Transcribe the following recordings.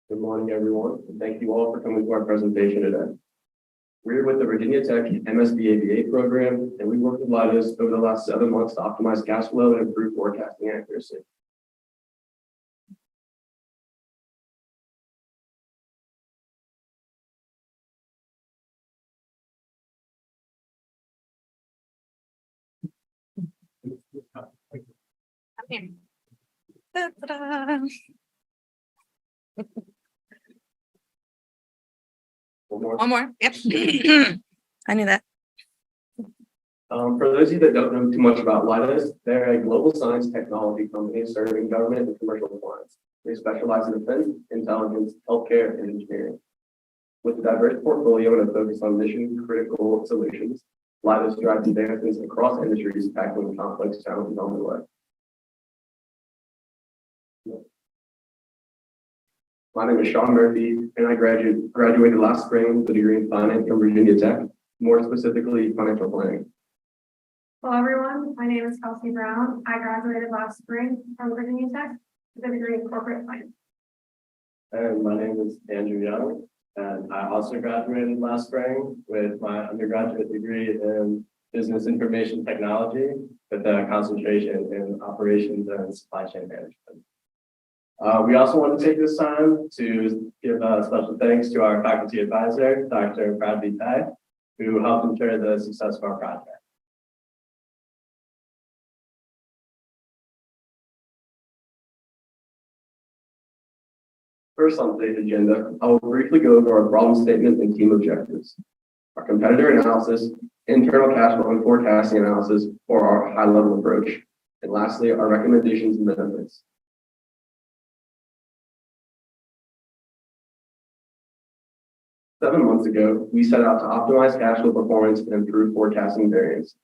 Good morning, everyone, and thank you all for coming to our presentation today. We're with the Virginia Tech MSB program, and we worked with Leidos over the last 7 months to optimize cash flow and improve forecasting accuracy. Ta-da. One more. Yep. I knew that. For those of you that don't know too much about Leidos, they're a global science technology company serving government and commercial clients. They specialize in defense, intelligence, healthcare, and engineering. With a diverse portfolio and a focus on mission-critical solutions, Leidos drives advancements across industries, tackling complex challenges on the way. My name is Sean Murphy, and I graduated last spring with a degree in finance from Virginia Tech, more specifically financial planning. Hello, everyone. My name is Kelsey Brown. I graduated last spring from Virginia Tech with a degree in corporate finance. And my name is Andrew Young, and I also graduated last spring with my undergraduate degree in business information technology with a concentration in operations and supply chain management. We also want to take this time to give a special thanks to our faculty advisor, Dr. Bradley Tay, who helped ensure the success of our project. First on today's agenda, I will briefly go over our problem statement and team objectives, our competitor analysis, internal cash flow and forecasting analysis, or our high-level approach, and lastly, our recommendations and benefits. Seven months ago, we set out to optimize cash flow performance and improve forecasting variance.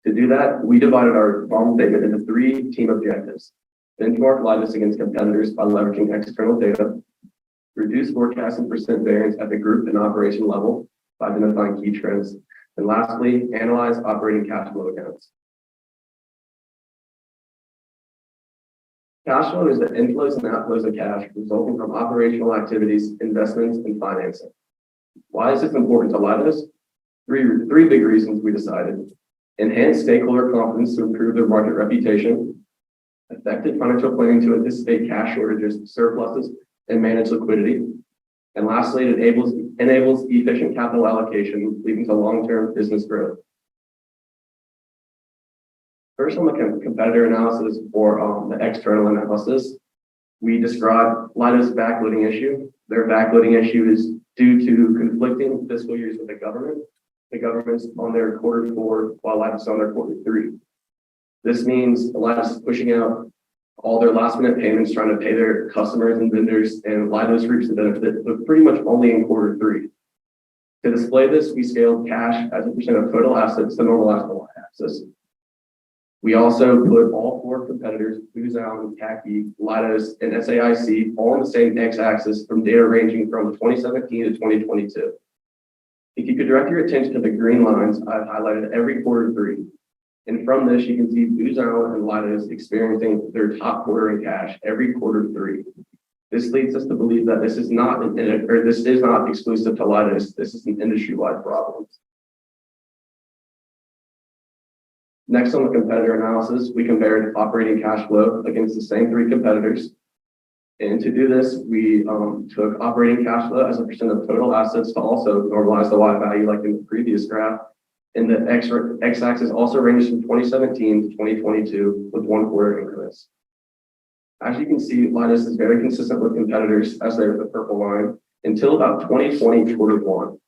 To do that, we divided our problem statement into 3 team objectives: benchmark Leidos against competitors by leveraging external data, reduce forecasting percent variance at the group and operation level by identifying key trends, and lastly, analyze operating cash flow accounts. Cash flow is the inflows and outflows of cash resulting from operational activities, investments, and financing. Why is this important to Leidos? Three big reasons we decided: enhance stakeholder confidence to improve their market reputation, effective financial planning to anticipate cash shortages, surpluses, and manage liquidity, and lastly, it enables efficient capital allocation, leading to long-term business growth. First, on the competitor analysis or the external analysis, we describe Leidos' backloading issue. Their backloading issue is due to conflicting fiscal years with the government. The government's on their Q4 while Leidos is on their Q3. This means Leidos is pushing out all their last minute payments, trying to pay their customers and vendors, and Leidos reaps the benefit, but pretty much only in Q3. To display this, we scaled cash as a percent of total assets to normalize the y-axis. We also put all 4 competitors, Booz Allen, CACI, Leidos, and SAIC, all on the same x-axis from data ranging from 2017 to 2022. If you could direct your attention to the green lines, I've highlighted every Q3. And from this, you can see Booz Allen and Leidos experiencing their top quarter in cash every Q3. This leads us to believe that this is not exclusive to Leidos. This is an industry-wide problem. Next, on the competitor analysis, we compared operating cash flow against the same 3 competitors. And to do this, we took operating cash flow as a percent of total assets to also normalize the Y value like in the previous graph. And the x-axis also ranges from 2017 to 2022 with 1 quarter increments. As you can see, Leidos is very consistent with competitors as they're the purple line until about 2020 Q1.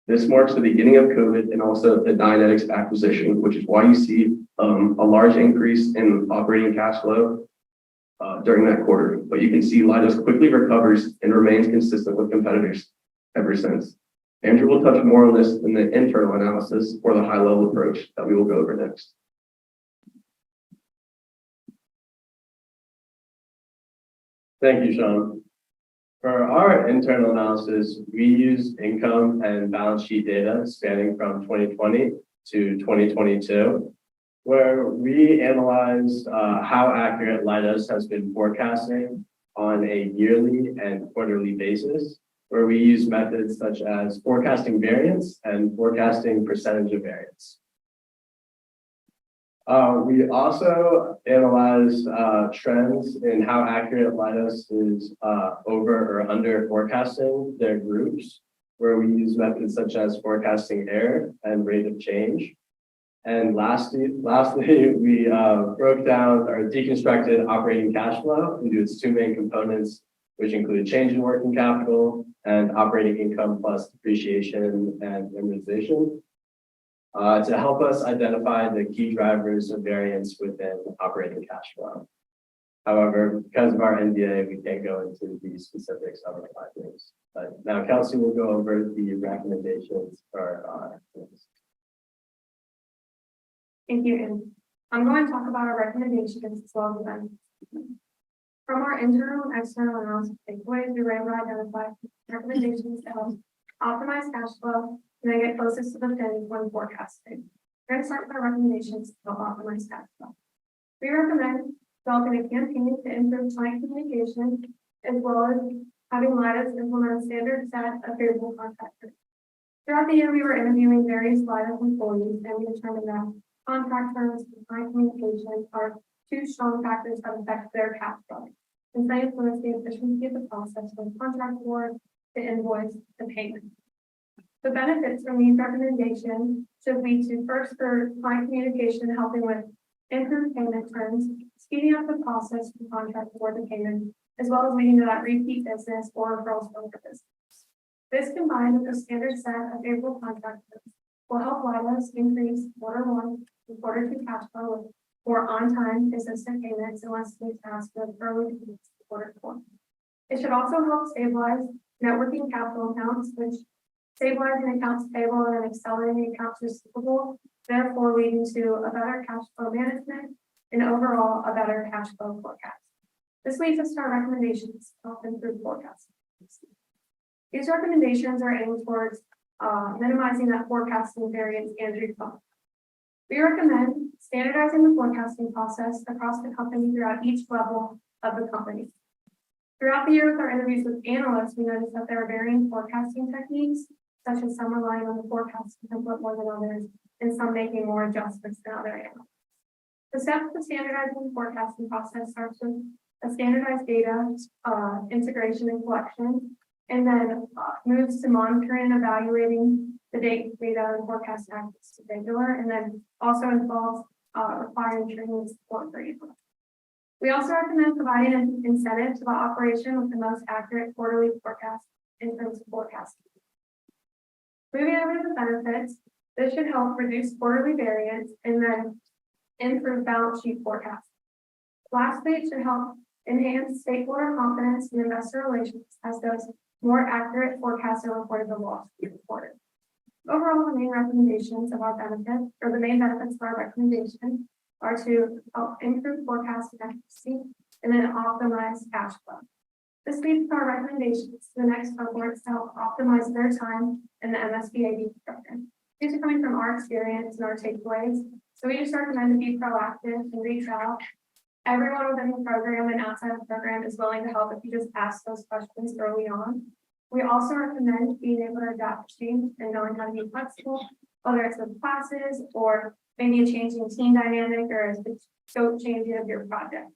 This marks the beginning of COVID and also the Dynetics acquisition, which is why you see a large increase in operating cash flow during that quarter. But you can see Leidos quickly recovers and remains consistent with competitors ever since. Andrew will touch more on this in the internal analysis or the high-level approach that we will go over next. Thank you, Sean. For our internal analysis, we use income and balance sheet data spanning from 2020 to 2022, where we analyzed how accurate Leidos has been forecasting on a yearly and quarterly basis, where we use methods such as forecasting variance and forecasting percentage of variance. We also analyze trends in how accurate Leidos is over or under forecasting their groups, where we use methods such as forecasting error and rate of change. And lastly, we broke down or deconstructed operating cash flow into its two main components, which include change in working capital and operating income plus depreciation and amortization, to help us identify the key drivers of variance within operating cash flow. However, because of our NDA, we can't go into the specifics of our findings. But now Kelsey will go over the recommendations for Thank you, and I'm going to talk about our recommendations as well as them. From our internal and external analysis takeaways, we were able to identify recommendations to help optimize cash flow and then get closest to the pin when forecasting. We're going to start with our recommendations to help optimize cash flow. We recommend developing a campaign to improve client communication, as well as having Leidos implement a standard set of favorable contractors. Throughout the year, we were interviewing various Leidos employees, and we determined that contract terms and client communication are two strong factors that affect their cash flow, and they influence the efficiency of the process from contract award to invoice to payment. The benefits from these recommendations should lead to first, for client communication, helping with improved payment terms, speeding up the process from contract award to payment, as well as leading to that repeat business or referrals from the business. This, combined with a standard set of favorable contract terms, will help Leidos increase Q1 and Q2 cash flow with more on-time, consistent payments and less need to ask for early payments in Q4. It should also help stabilize net working capital accounts, which stabilizing accounts payable and accelerating accounts receivable, therefore leading to a better cash flow management and overall a better cash flow forecast. This leads us to our recommendations to help improve forecasting. These recommendations are aimed towards minimizing that forecasting variance and refund. We recommend standardizing the forecasting process across the company throughout each level of the company. Throughout the year with our interviews with analysts, we noticed that there are varying forecasting techniques, such as some relying on the forecasting template more than others, and some making more adjustments than other analysts. The steps to standardizing the forecasting process starts with a standardized data integration and collection, and then moves to monitoring and evaluating the data and forecast accuracy regular, and then also involves requiring training and support for each. We also recommend providing an incentive to the operation with the most accurate quarterly forecast in terms of forecasting. Moving over to the benefits, this should help reduce quarterly variance and then improve balance sheet forecast. Lastly, it should help enhance stakeholder confidence in investor relations as those more accurate forecasts are reported the loss to be reported. Overall, the main recommendations of our benefit, or the main benefits of our recommendation, are to help improve forecasting accuracy and then optimize cash flow. This leads to our recommendations to the next cohort to help optimize their time in the MSBAD program. These are coming from our experience and our takeaways. So we just recommend to be proactive and reach out. Everyone within the program and outside of the program is willing to help if you just ask those questions early on. We also recommend being able to adapt to change and knowing how to be flexible, whether it's with classes or maybe a changing team dynamic or a scope changing of your project.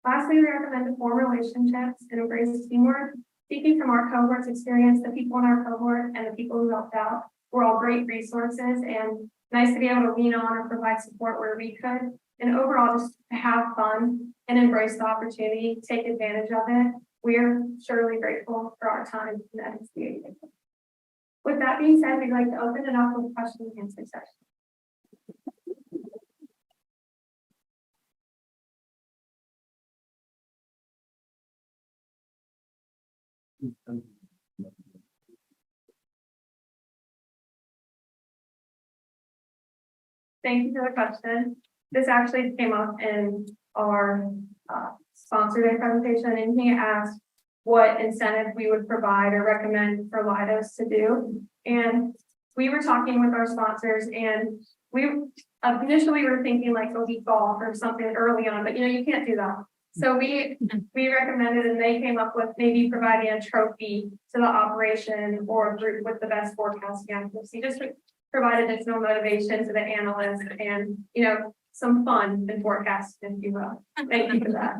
Lastly, we recommend to form relationships and embrace teamwork. Speaking from our cohort's experience, the people in our cohort and the people who helped out were all great resources and nice to be able to lean on or provide support where we could. And overall, just to have fun and embrace the opportunity, take advantage of it. We are surely grateful for our time in the MSBA. With that being said, we'd like to open it up with question and answer session. Thank you for the question. This actually came up in our sponsor day presentation, and he asked what incentive we would provide or recommend for Leidos to do. And we were talking with our sponsors, and we initially were thinking like a week off or something early on, but you can't do that. So we recommended and they came up with maybe providing a trophy to the operation or group with the best forecasting accuracy, just to provide additional motivation to the analyst and, some fun in forecasting, if you will. Thank you for that.